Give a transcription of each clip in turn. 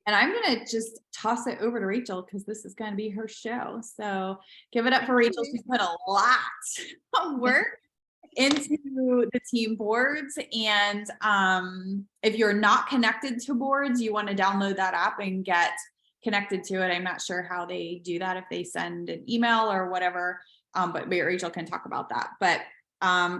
And I'm going to just toss it over to Rachel because this is going to be her show. So give it up for Rachel. She's put a lot of work into the team boards. And if you're not connected to boards, you want to download that app and get connected to it. I'm not sure how they do that, if they send an email or whatever, but Rachel can talk about that. But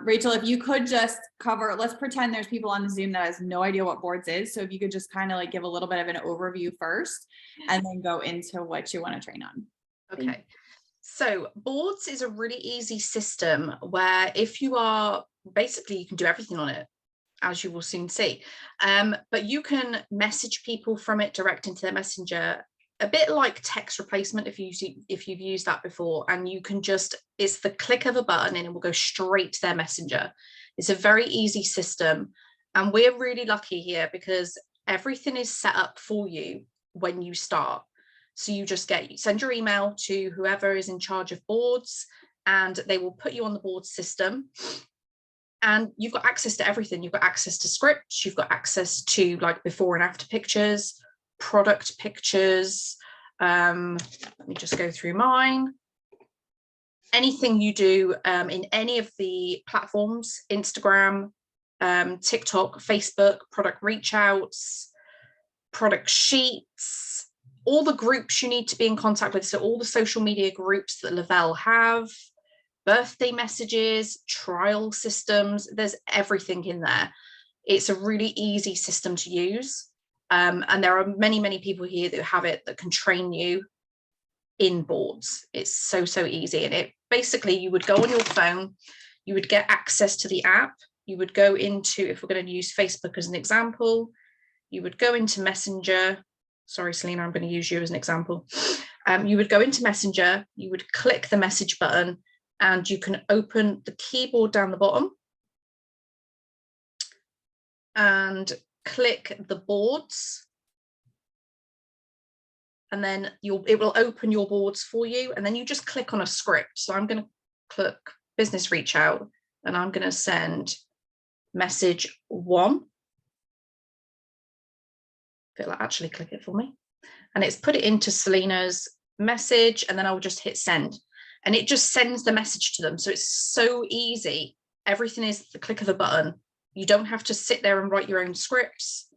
Rachel, if you could just cover, let's pretend there's people on the Zoom that has no idea what boards is. So if you could just kind of like give a little bit of an overview first and then go into what you want to train on. Okay. So boards is a really easy system where if you are, basically you can do everything on it, as you will soon see. But you can message people from it direct into their messenger, a bit like text replacement if you've used that before, and you can just, it's the click of a button and it will go straight to their messenger. It's a very easy system, and we're really lucky here because everything is set up for you when you start. So you just send your email to whoever is in charge of boards, and they will put you on the board system. And you've got access to everything. You've got access to scripts, you've got access to like before and after pictures, product pictures. Let me just go through mine. Anything you do in any of the platforms, Instagram, TikTok, Facebook, product reach outs, product sheets, all the groups you need to be in contact with. So all the social media groups that Le-Vel have, birthday messages, trial systems, there's everything in there. It's a really easy system to use. And there are many, many people here that have it that can train you in boards. It's so, so easy. And it basically, you would go on your phone, you would get access to the app, you would go into, if we're going to use Facebook as an example, you would go into Messenger. Sorry, Selena, I'm going to use you as an example. You would go into Messenger, you would click the message button, and you can open the keyboard down the bottom and click the boards, and then it will open your boards for you, and then you just click on a script. So I'm going to click business reach out, and I'm going to send message 1. It'll actually click it for me, and it's put it into Selena's message, and then I'll just hit send, and it just sends the message to them. So it's so easy. Everything is the click of a button. You don't have to sit there and write your own scripts.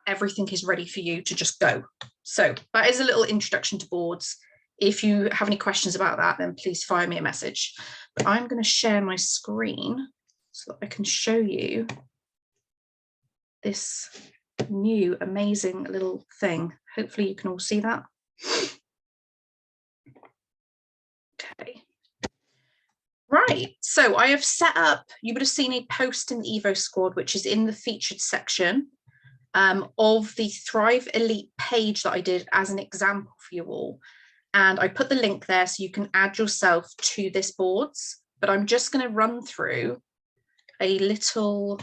Everything is ready for you to just go. So that is a little introduction to boards. If you have any questions about that, then please fire me a message. But I'm going to share my screen so that I can show you this new amazing little thing. Hopefully you can all see that. Okay. Right, so I have set up, you would have seen a post in the Evo Squad, which is in the featured section of the Thrive Elite page that I did as an example for you all. And I put the link there so you can add yourself to this boards, but I'm just going to run through a little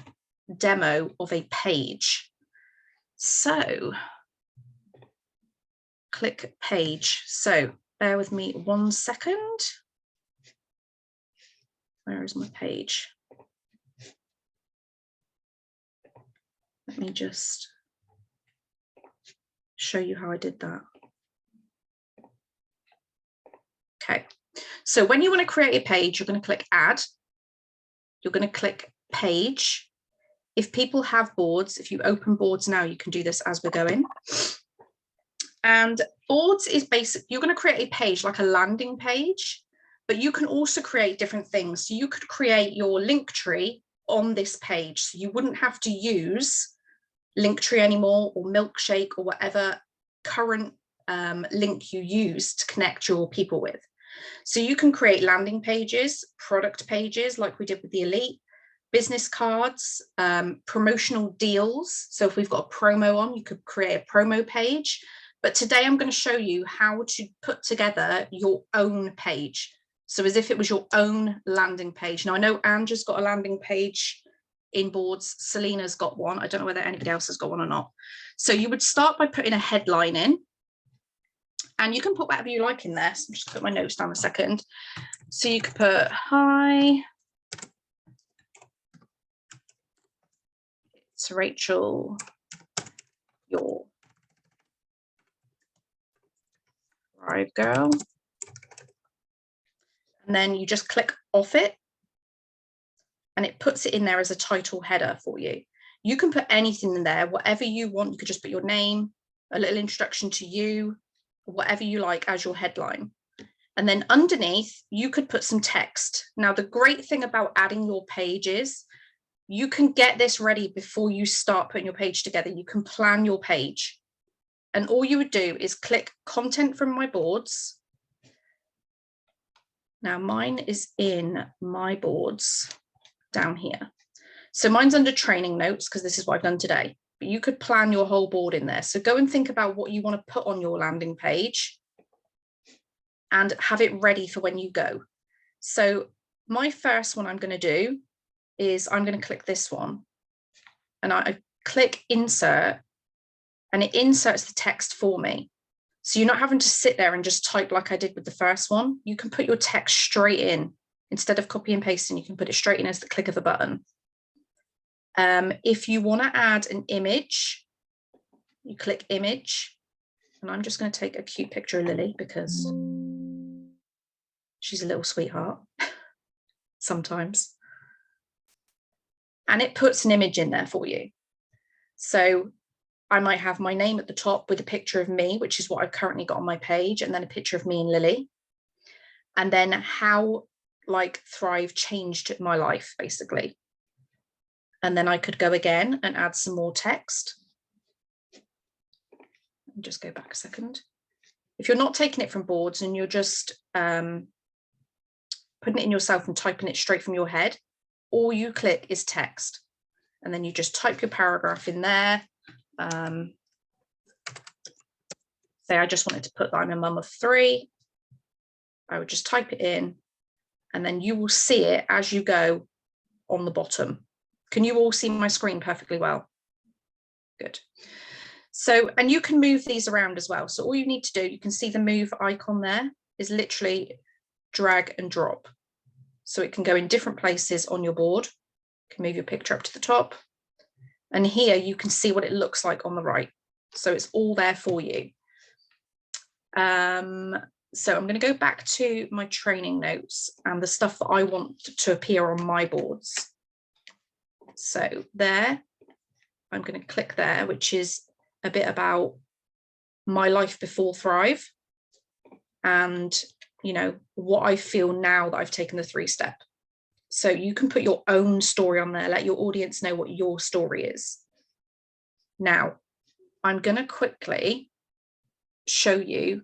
demo of a page. So click page. So bear with me 1 second. Where is my page? Let me just show you how I did that. Okay, so when you want to create a page, you're going to click add. You're going to click page. If people have boards, if you open boards now, you can do this as we're going. And boards is basic. You're going to create a page like a landing page, but you can also create different things. So you could create your link tree on this page. So you wouldn't have to use Linktree anymore, or Milkshake, or whatever current link you use to connect your people with. So you can create landing pages, product pages like we did with the Elite, business cards, promotional deals. So if we've got a promo on, you could create a promo page. But today I'm going to show you how to put together your own page. So as if it was your own landing page. Now I know Andrew's got a landing page in boards, Selena's got one. I don't know whether anybody else has got one or not. So you would start by putting a headline in, and you can put whatever you like in there. So I'm just put my notes down a second. So you could put, hi, it's Rachel, your Thrive Girl. And then you just click off it and it puts it in there as a title header for you. You can put anything in there, whatever you want. You could just put your name, a little introduction to you, whatever you like as your headline. And then underneath, you could put some text. Now, the great thing about adding your page is you can get this ready before you start putting your page together. You can plan your page. And all you would do is click content from my boards. Now, mine is in my boards down here. So mine's under training notes because this is what I've done today. But you could plan your whole board in there. So go and think about what you want to put on your landing page and have it ready for when you go. So my first one I'm going to do is I'm going to click this one and I click insert and it inserts the text for me. So you're not having to sit there and just type like I did with the first one. You can put your text straight in. Instead of copy and pasting, you can put it straight in as the click of a button. If you want to add an image, you click image, and I'm just going to take a cute picture of Lily because she's a little sweetheart sometimes. And it puts an image in there for you. So I might have my name at the top with a picture of me, which is what I've currently got on my page, and then a picture of me and Lily. And then how like Thrive changed my life, basically. And then I could go again and add some more text. Just go back a second. If you're not taking it from boards and you're just putting it in yourself and typing it straight from your head, all you click is text. And then you just type your paragraph in there. Say I just wanted to put that I'm a mum of 3. I would just type it in and then you will see it as you go on the bottom. Can you all see my screen perfectly well? Good. So, and you can move these around as well. So all you need to do, you can see the move icon there is literally drag and drop. So it can go in different places on your board. You can move your picture up to the top. And here you can see what it looks like on the right. So it's all there for you. So I'm going to go back to my training notes and the stuff that I want to appear on my boards. So there, I'm going to click there, which is a bit about my life before Thrive and, you know, what I feel now that I've taken the 3-step. So you can put your own story on there, let your audience know what your story is. Now, I'm going to quickly show you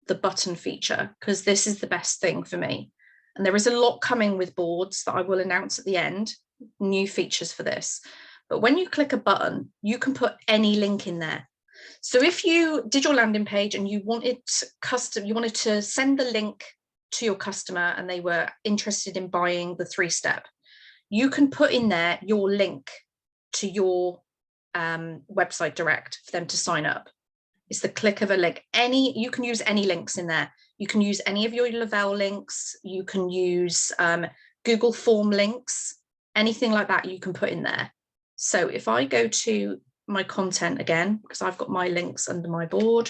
the button feature because this is the best thing for me. And there is a lot coming with boards that I will announce at the end, new features for this. But when you click a button, you can put any link in there. So if you did your landing page and you wanted to send the link to your customer and they were interested in buying the 3-step, you can put in there your link to your website direct for them to sign up. It's the click of a link. You can use any links in there. You can use any of your Lavelle links. You can use Google form links, anything like that you can put in there. So if I go to my content again, because I've got my links under my board,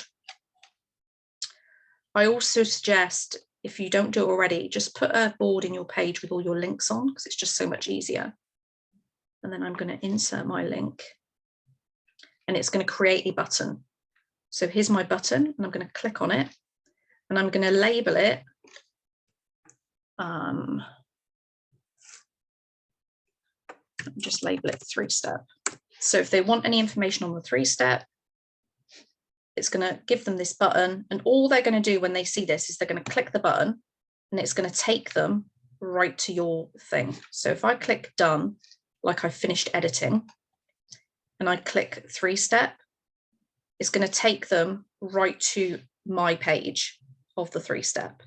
I also suggest, if you don't do it already, just put a board in your page with all your links on because it's just so much easier. And then I'm going to insert my link and it's going to create a button. So here's my button and I'm going to click on it and I'm going to label it just label it 3-step. So if they want any information on the 3-step, it's going to give them this button, and all they're going to do when they see this is they're going to click the button and it's going to take them right to your thing. So if I click done, like I finished editing, and I click 3-step, it's going to take them right to my page of the 3-step.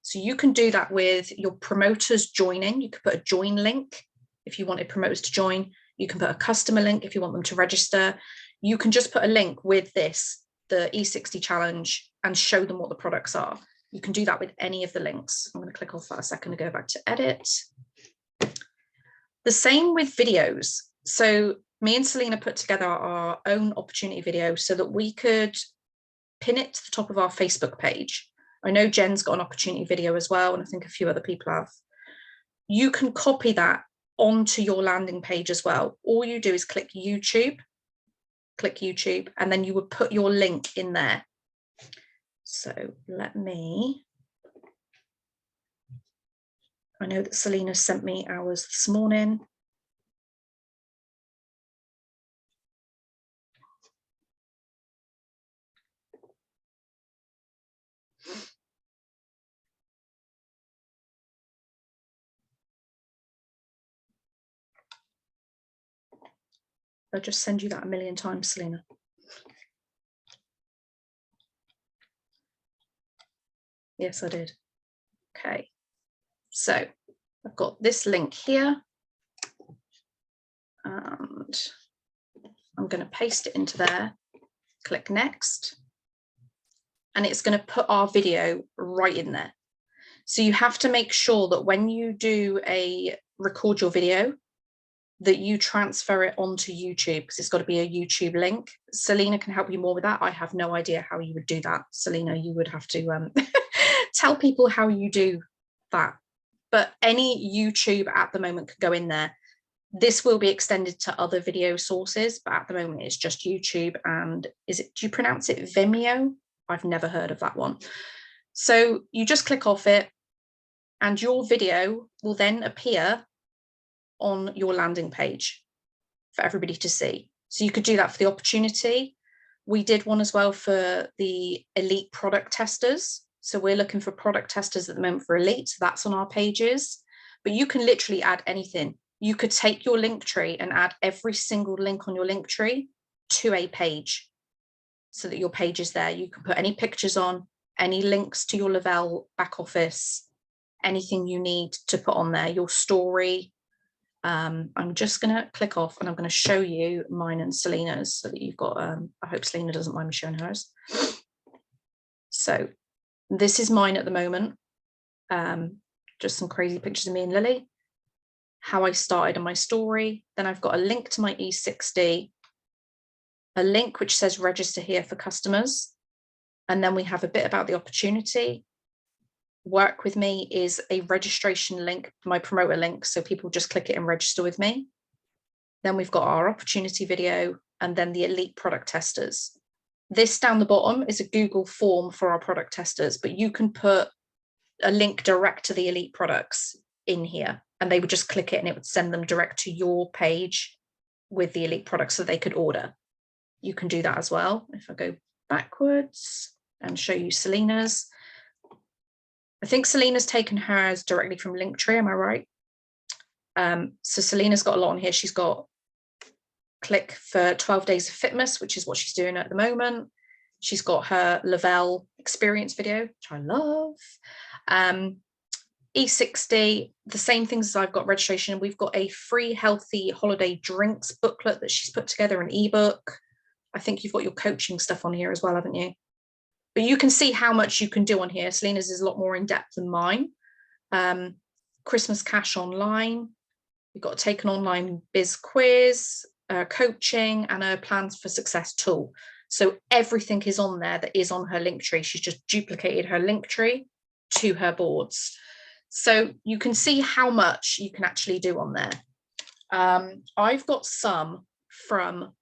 So you can do that with your promoters joining. You could put a join link if you wanted promoters to join. You can put a customer link if you want them to register. You can just put a link with this, the E60 challenge, and show them what the products are. You can do that with any of the links. I'm going to click off that a second to go back to edit. The same with videos. So me and Selena put together our own opportunity video so that we could pin it to the top of our Facebook page. I know Jen's got an opportunity video as well, and I think a few other people have. You can copy that onto your landing page as well. All you do is click YouTube, and then you would put your link in there. So let me, I know that Selena sent me ours this morning. I'll just send you that a million times, Selena. Yes, I did. Okay, so I've got this link here, and I'm going to paste it into there, click next, and it's going to put our video right in there. So you have to make sure that when you do record your video, that you transfer it onto YouTube, because it's got to be a YouTube link. Selena can help you more with that. I have no idea how you would do that. Selena, you would have to tell people how you do that. But any YouTube at the moment could go in there. This will be extended to other video sources, but at the moment it's just YouTube. And do you pronounce it Vimeo? I've never heard of that one. So you just click off it, and your video will then appear on your landing page for everybody to see. So you could do that for the opportunity. We did one as well for the elite product testers. So we're looking for product testers at the moment for elite. So that's on our pages, but you can literally add anything. You could take your link tree and add every single link on your link tree to a page so that your page is there. You can put any pictures on, any links to your Lavelle back office, anything you need to put on there, your story. I'm just going to click off, and I'm going to show you mine and Selena's so that you've got, I hope Selena doesn't mind me showing hers. So this is mine at the moment. Just some crazy pictures of me and Lily, how I started on my story. Then I've got a link to my E60, a link which says register here for customers. And then we have a bit about the opportunity. Work with me is a registration link, my promoter link, so people just click it and register with me. Then we've got our opportunity video, and then the elite product testers. This down the bottom is a Google form for our product testers, but you can put a link direct to the elite products in here, and they would just click it and it would send them direct to your page with the elite products so they could order. You can do that as well. If I go backwards and show you Selena's, I think Selena's taken hers directly from Linktree, am I right? So Selena's got a lot on here. She's got click for 12 days of fitness, which is what she's doing at the moment. She's got her Lavelle experience video, which I love. E60, the same things as I've got registration. We've got a free healthy holiday drinks booklet that she's put together, an ebook. I think you've got your coaching stuff on here as well, haven't you? But you can see how much you can do on here. Selena's is a lot more in depth than mine. Christmas Cash Online. We've got to take an online biz quiz, coaching, and a plans for success tool. So everything is on there that is on her Linktree. She's just duplicated her Linktree to her boards. So you can see how much you can actually do on there. I've got some from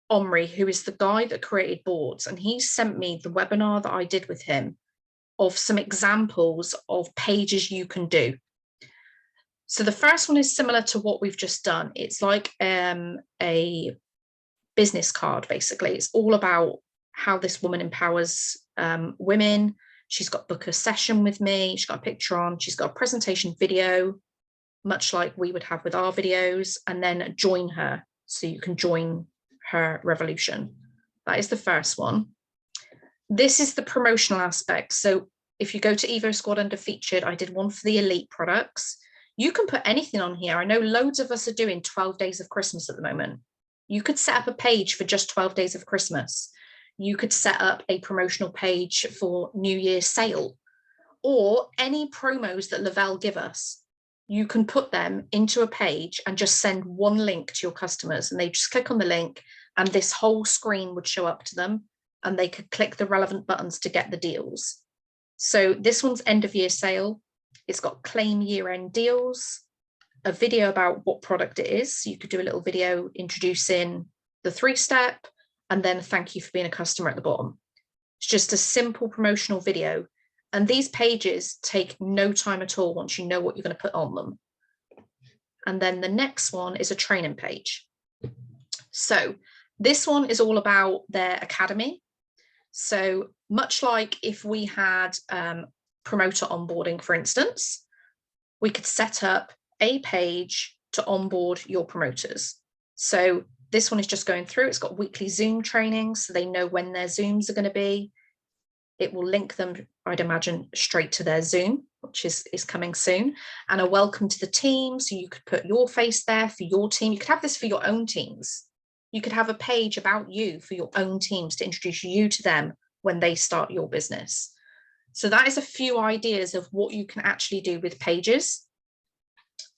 Omri, who is the guy that created boards, and he sent me the webinar that I did with him of some examples of pages you can do. So the first one is similar to what we've just done. It's like a business card, basically. It's all about how this woman empowers women. She's got book a session with me. She's got a picture on. She's got a presentation video, much like we would have with our videos, and then join her. So you can join her revolution. That is the first one. This is the promotional aspect. So if you go to Evo Squad under featured, I did one for the elite products. You can put anything on here. I know loads of us are doing 12 days of Christmas at the moment. You could set up a page for just 12 days of Christmas. You could set up a promotional page for New Year's sale, or any promos that Lavelle give us. You can put them into a page and just send one link to your customers, and they just click on the link and this whole screen would show up to them, and they could click the relevant buttons to get the deals. So this one's end of year sale. It's got claim year-end deals, a video about what product it is. So you could do a little video introducing the 3-step, and then thank you for being a customer at the bottom. It's just a simple promotional video. And these pages take no time at all once you know what you're going to put on them. And then the next one is a training page. So this one is all about their academy. So much like if we had promoter onboarding, for instance, we could set up a page to onboard your promoters. So this one is just going through. It's got weekly Zoom trainings, so they know when their Zooms are going to be. It will link them, I'd imagine, straight to their Zoom, which is coming soon, and a welcome to the team. So you could put your face there for your team. You could have this for your own teams. You could have a page about you for your own teams to introduce you to them when they start your business. So that is a few ideas of what you can actually do with pages.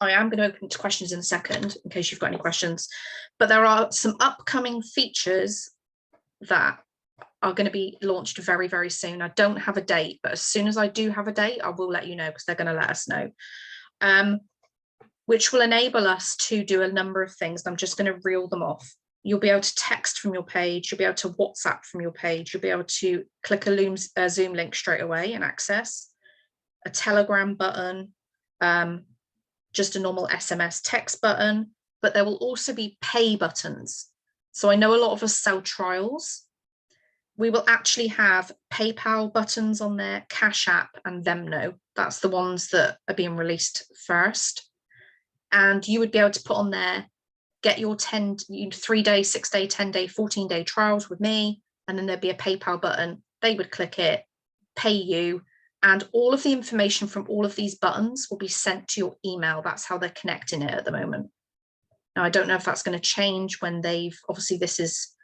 I am going to open to questions in a second in case you've got any questions, but there are some upcoming features that are going to be launched very, very soon. I don't have a date, but as soon as I do have a date, I will let you know, because they're going to let us know, which will enable us to do a number of things. I'm just going to reel them off. You'll be able to text from your page. You'll be able to WhatsApp from your page. You'll be able to click a Zoom link straight away and access a Telegram button, just a normal SMS text button, but there will also be pay buttons. So I know a lot of us sell trials. We will actually have PayPal buttons on there, Cash App and Venmo. That's the ones that are being released first. And you would be able to put on there, get your 3-day, 6-day, 10-day, 14-day trials with me. And then there'd be a PayPal button. They would click it, pay you. And all of the information from all of these buttons will be sent to your email. That's how they're connecting it at the moment. Now, I don't know if that's going to change when obviously this is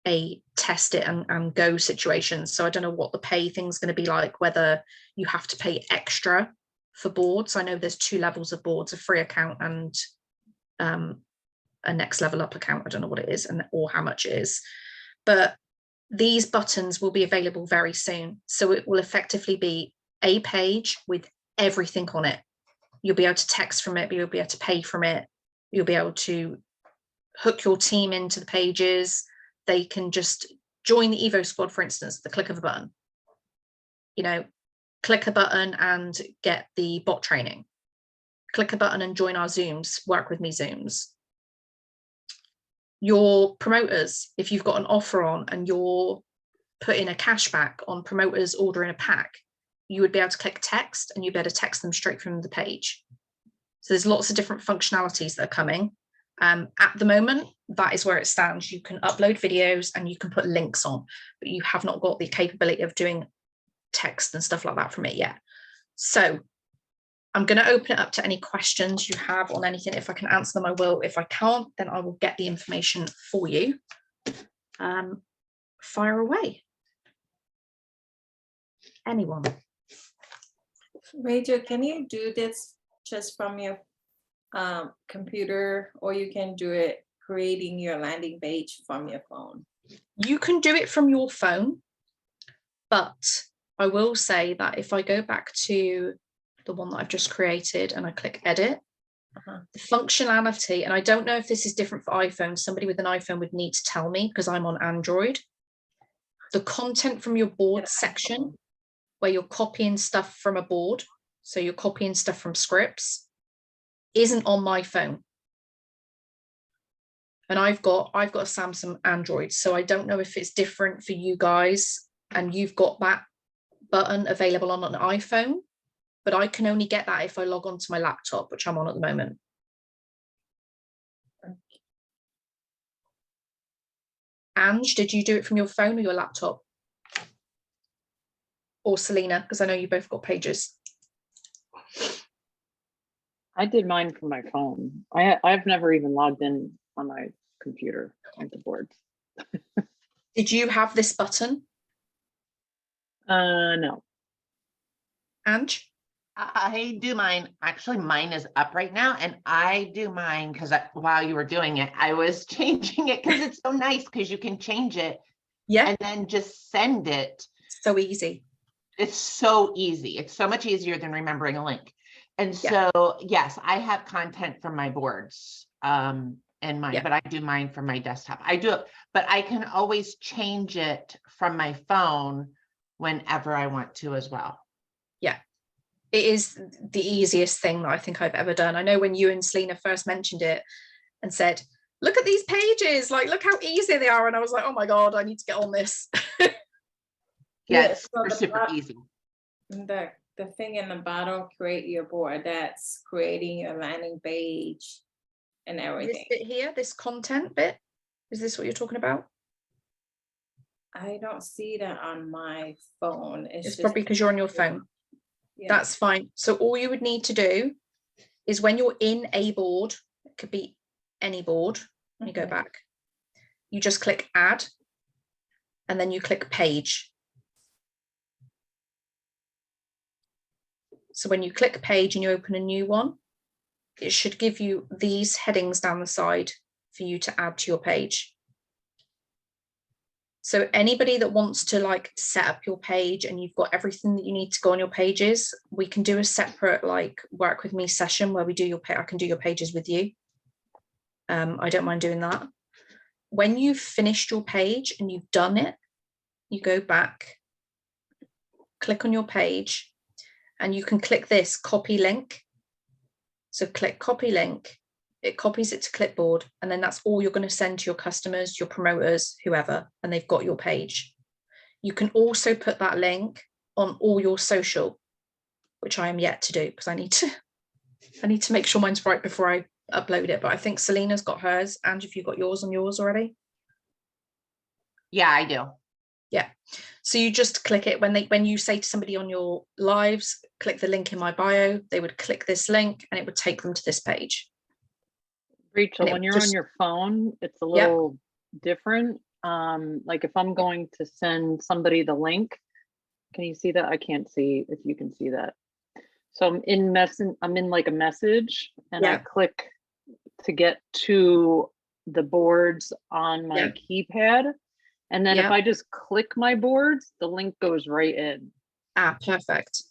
a test it and go situation. So I don't know what the pay thing's going to be like, whether you have to pay extra for boards. I know there's 2 levels of boards, a free account and a next level up account. I don't know what it is or how much it is, but these buttons will be available very soon. So it will effectively be a page with everything on it. You'll be able to text from it, but you'll be able to pay from it. You'll be able to hook your team into the pages. They can just join the Evo squad, for instance, the click of a button. Click a button and get the bot training. Click a button and join our Zooms, work with me Zooms. Your promoters, if you've got an offer on and you're putting a cashback on promoters ordering a pack, you would be able to click text and you'd be able to text them straight from the page. So there's lots of different functionalities that are coming. At the moment, that is where it stands. You can upload videos and you can put links on, but you have not got the capability of doing text and stuff like that from it yet. So I'm going to open it up to any questions you have on anything. If I can answer them, I will. If I can't, then I will get the information for you. Fire away. Anyone? Rachel, can you do this just from your computer, or you can do it creating your landing page from your phone? You can do it from your phone, but I will say that if I go back to the one that I've just created and I click edit, the functionality, and I don't know if this is different for iPhone, somebody with an iPhone would need to tell me because I'm on Android. The content from your board section, where you're copying stuff from a board, so you're copying stuff from scripts, isn't on my phone. And I've got a Samsung Android, so I don't know if it's different for you guys and you've got that button available on an iPhone, but I can only get that if I log on to my laptop, which I'm on at the moment. Ange, did you do it from your phone or your laptop? Or Selena, because I know you both got pages. I did mine from my phone. I've never even logged in on my computer on the board. Did you have this button? No. Ange? I do mine. Actually, mine is up right now, and I do mine because while you were doing it, I was changing it because it's so nice because you can change it, Yeah, and then just send it. So easy. It's so easy. It's so much easier than remembering a link. And Yeah. so, yes, I have content from my boards in mine, Yeah. but I do mine from my desktop. I do it, but I can always change it from my phone whenever I want to as well. Yeah. It is the easiest thing that I think I've ever done. I know when you and Selena first mentioned it and said, look at these pages, like, look how easy they are. And I was like, oh my God, I need to get on this. Yeah, Yeah, it's so the super pro- easy. The thing in the bottom, create your board, that's creating your landing page and This everything. bit here, this content bit, is this what you're talking about? I don't see that on my phone. It's just probably because you're on your phone. yeah. That's fine. So all you would need to do is when you're in a board, it could be any board, let me go Okay. back. You just click add, and then you click page. So when you click page and you open a new one, it should give you these headings down the side for you to add to your page. So anybody that wants to like set up your page and you've got everything that you need to go on your pages, we can do a separate like work with me session where we do your I can do your pages with you. I don't mind doing that. When you've finished your page and you've done it, you go back, click on your page, and you can click this copy link. So click copy link, it copies it to clipboard, and then that's all you're going to send to your customers, your promoters, whoever, and they've got your page. You can also put that link on all your social, which I am yet to do because I need to make sure mine's right before I upload it. But I think Selena's got hers. And if you've got yours on yours already. Yeah, I do. Yeah. So you just click it when you say to somebody on your lives, click the link in my bio, they would click this link and it would take them to this page. Rachel, And it when you're just- on your phone, it's a Yeah. little different. Like if I'm going to send somebody the link, can you see that? I can't see if you can see that. So I'm in like a message and I Yeah. click to get to the boards on my Yeah. keypad. And then if Yeah. I just click my boards, the link goes right in. Ah, perfect.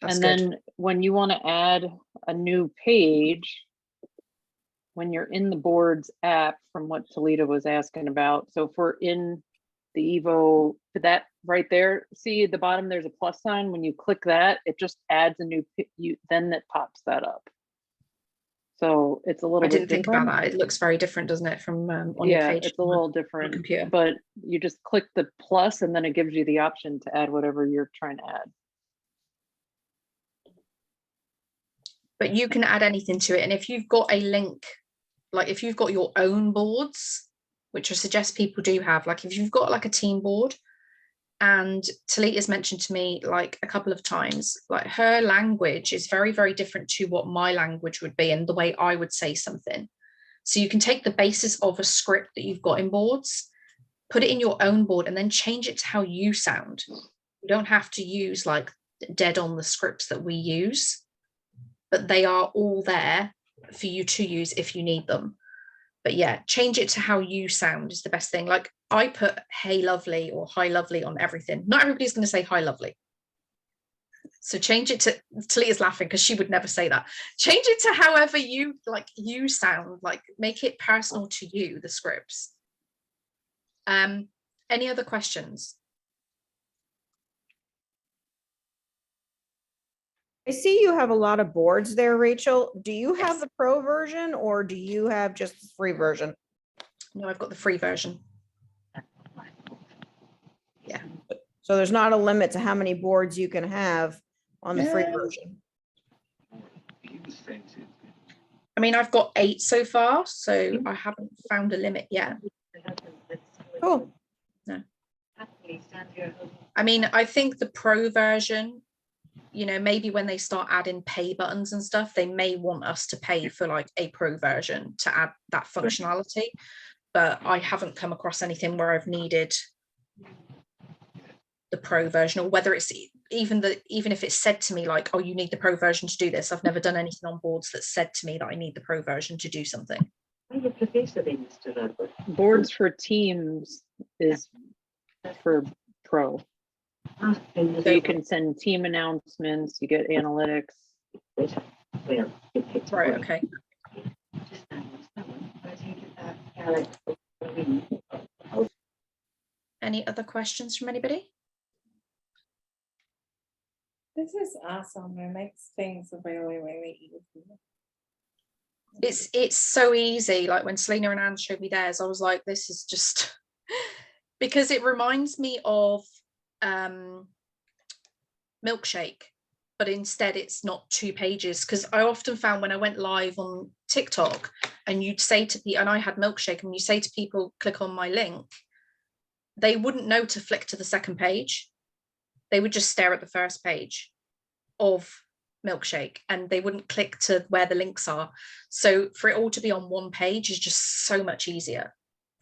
That's And good. then when you want to add a new page, when you're in the boards app, from what Talita was asking about. So if we're in the Evo, that right there, see at the bottom, there's a plus sign. When you click that, it just adds a new, then it pops that up. So it's a little I bit didn't think about different. that. It looks very different, doesn't it, from on your Yeah, page? it's a little different, computer. but you just click the plus and then it gives you the option to add whatever you're trying to add. But you can add anything to it. And if you've got a link, like if you've got your own boards, which I suggest people do have, like if you've got like a team board, and Talita's mentioned to me like a couple of times, like her language is very, very different to what my language would be and the way I would say something. So you can take the basis of a script that you've got in boards, put it in your own board, and then change it to how you sound. You don't have to use like dead on the scripts that we use, but they are all there for you to use if you need them. But yeah, change it to how you sound is the best thing. Like I put hey lovely or hi lovely on everything. Not everybody's going to say hi lovely. So change it to, Talita's laughing because she would never say that. Change it to however you like you sound, like make it personal to you, the scripts. Any other questions? I see you have a lot of boards there, Rachel. Do you have Yes. the pro version or do you have just the free version? No, I've got the free version. So there's not a limit to how many boards you can have on the free No. version. I mean, I've got 8 so far, so I haven't found a limit yet. Cool. I mean, I think the pro version, you know, maybe when they start adding pay buttons and stuff, they may want us to pay for like a pro version to add that functionality. But I haven't come across anything where I've needed the pro version, or whether it's even if it's said to me like, oh, you need the pro version to do this. I've never done anything on boards that said to me that I need the pro version to do something. Boards for Teams is for Pro. So you can send team announcements, you get analytics. Right, okay. Any other questions from anybody? This is awesome. It makes things really, really easy. It's so easy. Like when Selena and Anne showed me theirs, I was like, this is just because it reminds me of Milkshake, but instead it's not 2 pages. Because I often found when I went live on TikTok and you'd say to people, and I had Milkshake, and you say to people, click on my link, they wouldn't know to flick to the second page. They would just stare at the first page of Milkshake and they wouldn't click to where the links are. So for it all to be on one page is just so much easier.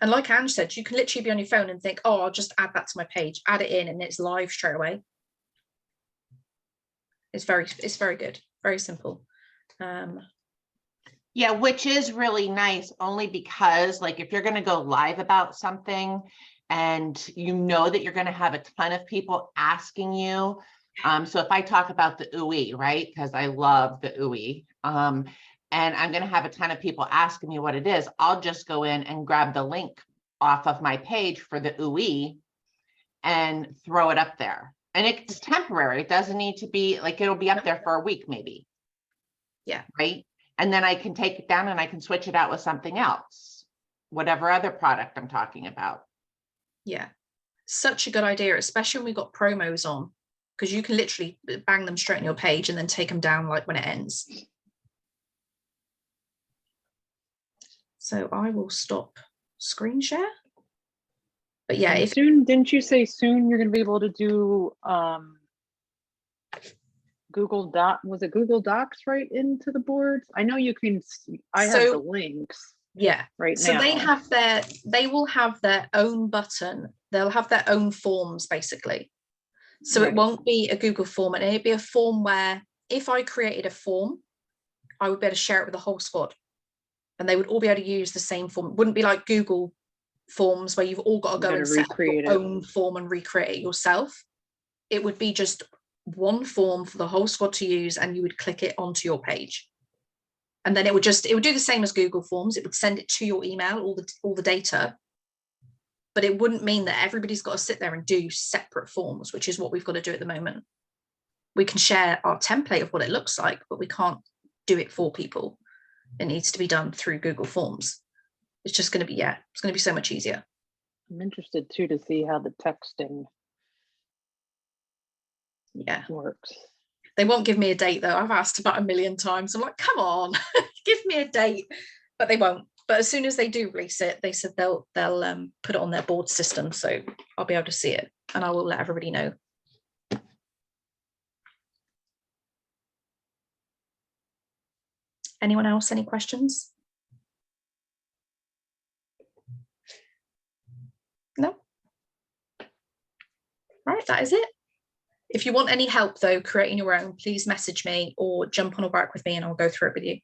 And like Ange said, you can literally be on your phone and think, oh, I'll just add that to my page, add it in, and it's live straight away. It's very good, very simple. Yeah, which is really nice only because like if you're going to go live about something and you know that you're going to have a ton of people asking you. So if I talk about the UI, right, because I love the UI, and I'm going to have a ton of people asking me what it is, I'll just go in and grab the link off of my page for the UI and throw it up there. And it's temporary. It doesn't need to be like, it'll be up there for a week maybe. Yeah. Right. And then I can take it down and I can switch it out with something else, whatever other product I'm talking about. Yeah, such a good idea, especially when we've got promos on, because you can literally bang them straight on your page and then take them down like when it ends. So I will stop screen share. But yeah, And if soon, didn't you say soon you're gonna be able to do Google was it Google Docs right into the boards? I know you can, I have So- the links yeah, right so now. they will have their own button. They'll have their own forms basically. So it Right. won't be a Google form, and it'd be a form where if I created a form, I would be able to share it with the whole squad and they would all be able to use the same form. It wouldn't be like Google forms where you've all got to You go gotta and set up your recreate it. own form and recreate it yourself. It would be just one form for the whole squad to use, and you would click it onto your page. And then it would do the same as Google Forms. It would send it to your email, all the data, but it wouldn't mean that everybody's got to sit there and do separate forms, which is what we've got to do at the moment. We can share our template of what it looks like, but we can't do it for people. It needs to be done through Google Forms. It's just going to be, it's going to be so much easier. I'm interested too to see how the texting Yeah. works. They won't give me a date though. I've asked about 1 million times. I'm like, come on, give me a date, but they won't. But as soon as they do release it, they said they'll put it on their board system, so I'll be able to see it, and I will let everybody know. Anyone else? Any questions? No. Right, that is it. If you want any help though, creating your own, please message me or jump on a break with me and I'll go through it with you.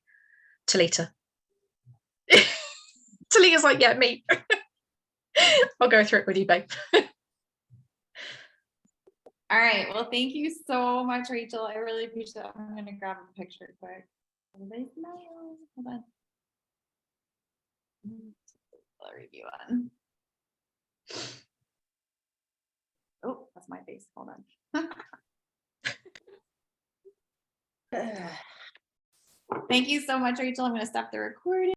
Talita. Talita's like, yeah, me. I'll go through it with you, babe. All right. Well, thank you so much, Rachel. I really appreciate it. I'm going to grab a picture quick. Everybody smile. Hold on. I'll review on. Oh, that's my face. Hold on. Thank you so much, Rachel. I'm going to stop the recording.